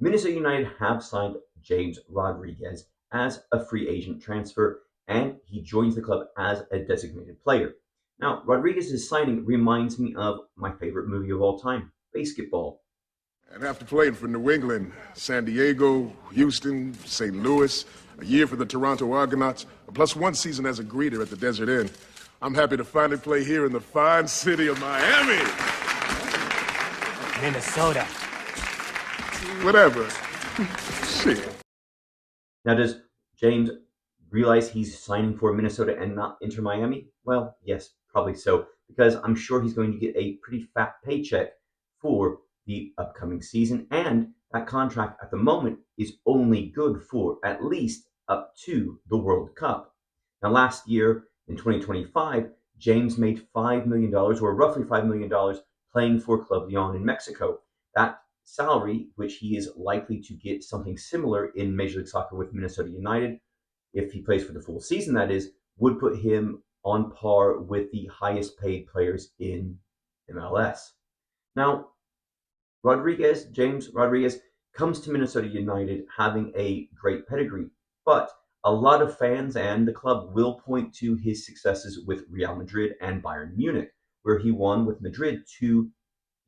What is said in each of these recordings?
Minnesota United have signed James Rodriguez as a free agent transfer, and he joins the club as a designated player. Now, Rodriguez's signing reminds me of my favorite movie of all time, Basketball. And after playing for New England, San Diego, Houston, St. Louis, a year for the Toronto Argonauts, plus one season as a greeter at the Desert Inn, I'm happy to finally play here in the fine city of Miami. Minnesota. Whatever. Shit. Now, does James realize he's signing for Minnesota and not Inter Miami? Well, yes, probably so, because I'm sure he's going to get a pretty fat paycheck for the upcoming season, and that contract at the moment is only good for at least up to the World Cup. Now, last year in 2025, James made $5 million, or roughly $5 million, playing for Club Leon in Mexico. That salary, which he is likely to get something similar in Major League Soccer with Minnesota United, if he plays for the full season, that is, would put him on par with the highest paid players in MLS. Now, James Rodriguez, comes to Minnesota United having a great pedigree, but a lot of fans and the club will point to his successes with Real Madrid and Bayern Munich, where he won with Madrid 2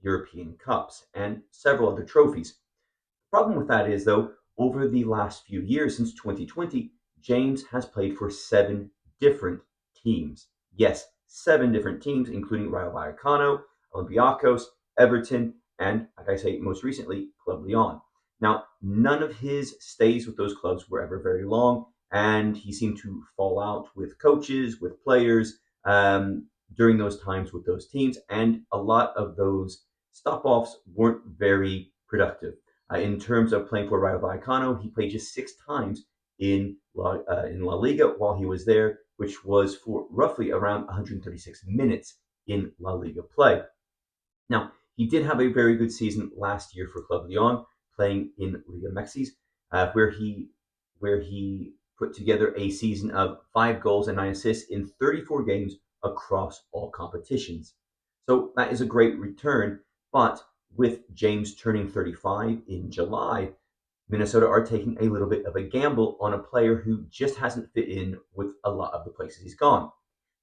European Cups and several other trophies. The problem with that is, though, over the last few years since 2020, James has played for 7 different teams. Yes, 7 different teams, including Rayo Vallecano, Olympiacos, Everton, and, like I say, most recently, Club Leon. Now, none of his stays with those clubs were ever very long, and he seemed to fall out with coaches, with players during those times with those teams, and a lot of those stop-offs weren't very productive. In terms of playing for Rayo Vallecano, he played just 6 times in La Liga while he was there, which was for roughly around 136 minutes in La Liga play. Now, he did have a very good season last year for Club Leon, playing in Liga Mexis, where he put together a season of 5 goals and 9 assists in 34 games across all competitions. So that is a great return, but with James turning 35 in July, Minnesota are taking a little bit of a gamble on a player who just hasn't fit in with a lot of the places he's gone.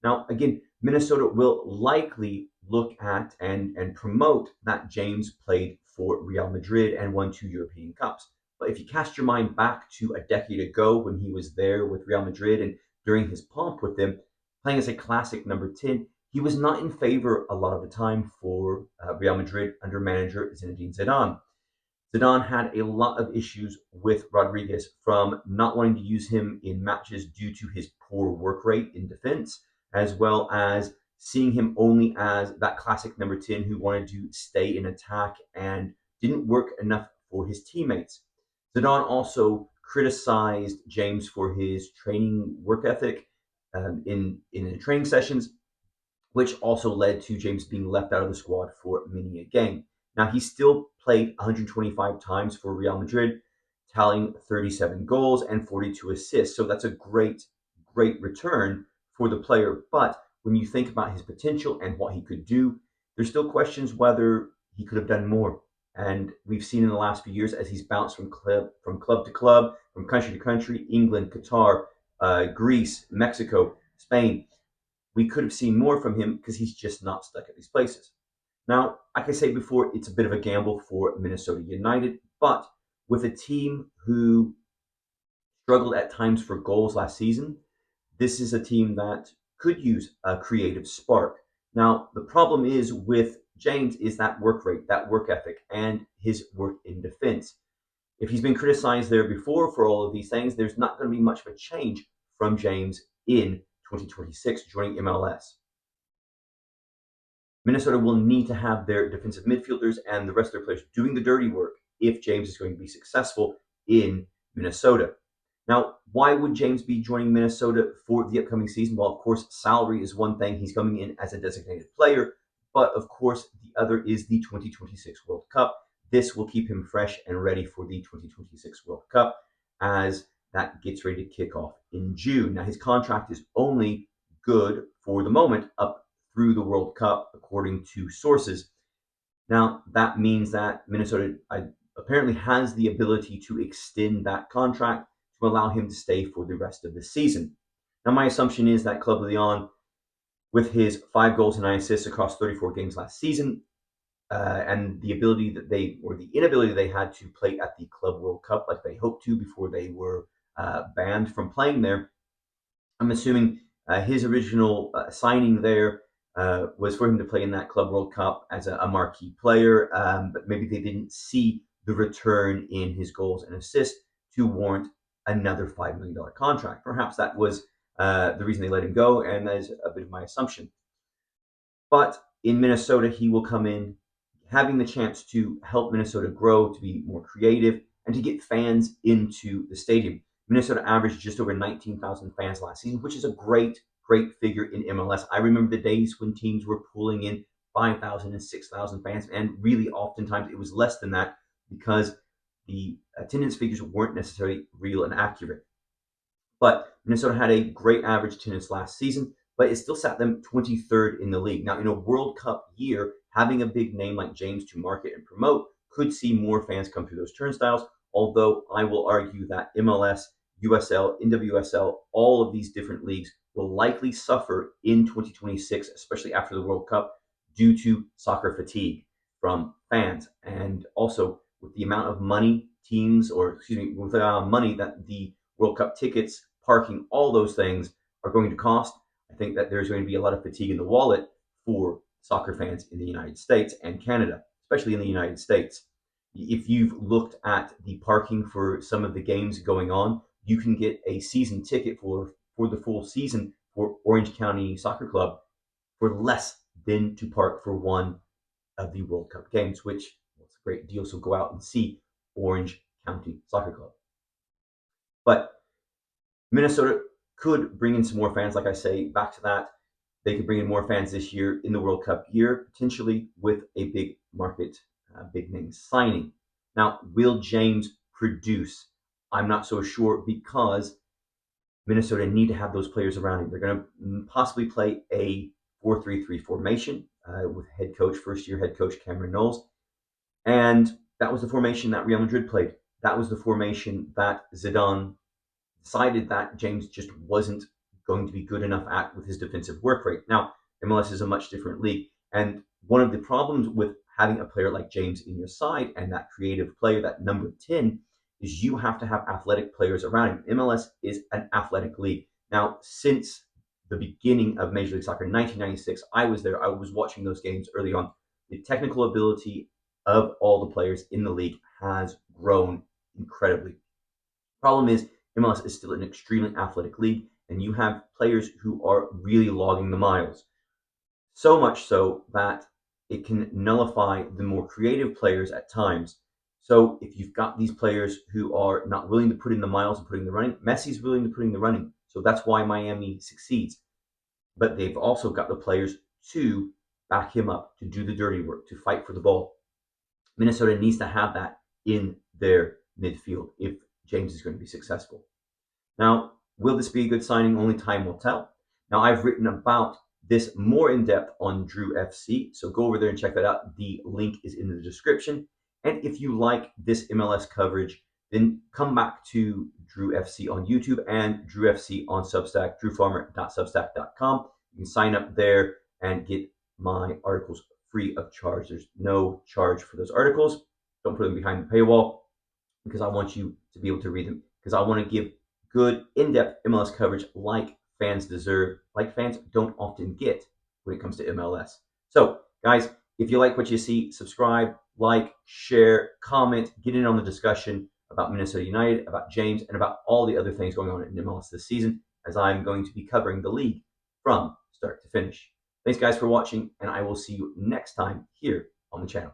Now, again, Minnesota will likely look at and promote that James played for Real Madrid and won 2 European Cups. But if you cast your mind back to a decade ago when he was there with Real Madrid and during his pomp with them, playing as a classic number 10, he was not in favor a lot of the time for Real Madrid under manager Zinedine Zidane. Zidane had a lot of issues with Rodriguez, from not wanting to use him in matches due to his poor work rate in defense, as well as seeing him only as that classic number 10 who wanted to stay in attack and didn't work enough for his teammates. Zidane also criticized James for his training work ethic in the training sessions, which also led to James being left out of the squad for many a game. Now, he still played 125 times for Real Madrid, tallying 37 goals and 42 assists. So that's a great, great return for the player. But when you think about his potential and what he could do, there's still questions whether he could have done more. And we've seen in the last few years as he's bounced from club to club, from country to country, England, Qatar, Greece, Mexico, Spain. We could have seen more from him because he's just not stuck at these places. Now, like I said before, it's a bit of a gamble for Minnesota United, but with a team who struggled at times for goals last season, this is a team that could use a creative spark. Now, the problem is with James is that work rate, that work ethic, and his work in defense. If he's been criticized there before for all of these things, there's not going to be much of a change from James in 2026 joining MLS. Minnesota will need to have their defensive midfielders and the rest of their players doing the dirty work if James is going to be successful in Minnesota. Now, why would James be joining Minnesota for the upcoming season? Well, of course, salary is one thing. He's coming in as a designated player. But, of course, the other is the 2026 World Cup. This will keep him fresh and ready for the 2026 World Cup as that gets ready to kick off in June. Now, his contract is only good for the moment up through the World Cup, according to sources. Now, that means that Minnesota, I apparently has the ability to extend that contract to allow him to stay for the rest of the season. Now, my assumption is that Club Leon, with his 5 goals and 9 assists across 34 games last season, and the ability that they, or the inability they had to play at the Club World Cup like they hoped to before they were banned from playing there, I'm assuming his original signing there was for him to play in that Club World Cup as a marquee player, but maybe they didn't see the return in his goals and assists to warrant another $5 million contract. Perhaps that was the reason they let him go, and that is a bit of my assumption. But in Minnesota, he will come in having the chance to help Minnesota grow, to be more creative, and to get fans into the stadium. Minnesota averaged just over 19,000 fans last season, which is a great, great figure in MLS. I remember the days when teams were pulling in 5,000 and 6,000 fans, and really oftentimes it was less than that because the attendance figures weren't necessarily real and accurate. But Minnesota had a great average attendance last season, but it still sat them 23rd in the league. Now, in a World Cup year, having a big name like James to market and promote could see more fans come through those turnstiles, although I will argue that MLS, USL, NWSL, all of these different leagues will likely suffer in 2026, especially after the World Cup, due to soccer fatigue from fans. And also with the amount of money teams, or excuse me, with the amount of money that the World Cup tickets, parking, all those things are going to cost, I think that there's going to be a lot of fatigue in the wallet for soccer fans in the United States and Canada, especially in the United States. If you've looked at the parking for some of the games going on, you can get a season ticket for the full season for Orange County Soccer Club for less than to park for one of the World Cup games, which was a great deal. So go out and see Orange County Soccer Club. But Minnesota could bring in some more fans, like I say, back to that. They could bring in more fans this year in the World Cup year, potentially with a big market, big name signing. Now, will James produce? I'm not so sure because Minnesota need to have those players around him. They're going to possibly play a 4-3-3 formation with first year head coach Cameron Knowles. And that was the formation that Real Madrid played. That was the formation that Zidane decided that James just wasn't going to be good enough at with his defensive work rate. Now, MLS is a much different league. And one of the problems with having a player like James in your side and that creative player, that number 10, is you have to have athletic players around him. MLS is an athletic league. Now, since the beginning of Major League Soccer in 1996, I was there. I was watching those games early on. The technical ability of all the players in the league has grown incredibly. Problem is, MLS is still an extremely athletic league, and you have players who are really logging the miles. So much so that it can nullify the more creative players at times. So if you've got these players who are not willing to put in the miles and put in the running, Messi's willing to put in the running. So that's why Miami succeeds. But they've also got the players to back him up, to do the dirty work, to fight for the ball. Minnesota needs to have that in their midfield if James is going to be successful. Now, will this be a good signing? Only time will tell. Now, I've written about this more in depth on Drew FC, so go over there and check that out. The link is in the description. And if you like this MLS coverage, then come back to Drew FC on YouTube and Drew FC on Substack, drewfarmer.substack.com. You can sign up there and get my articles free of charge. There's no charge for those articles. Don't put them behind the paywall because I want you to be able to read them, because I want to give good, in-depth MLS coverage like fans deserve, like fans don't often get when it comes to MLS. So, guys, if you like what you see, subscribe, like, share, comment, get in on the discussion about Minnesota United, about James, and about all the other things going on in MLS this season, as I'm going to be covering the league from start to finish. Thanks, guys, for watching, and I will see you next time here on the channel.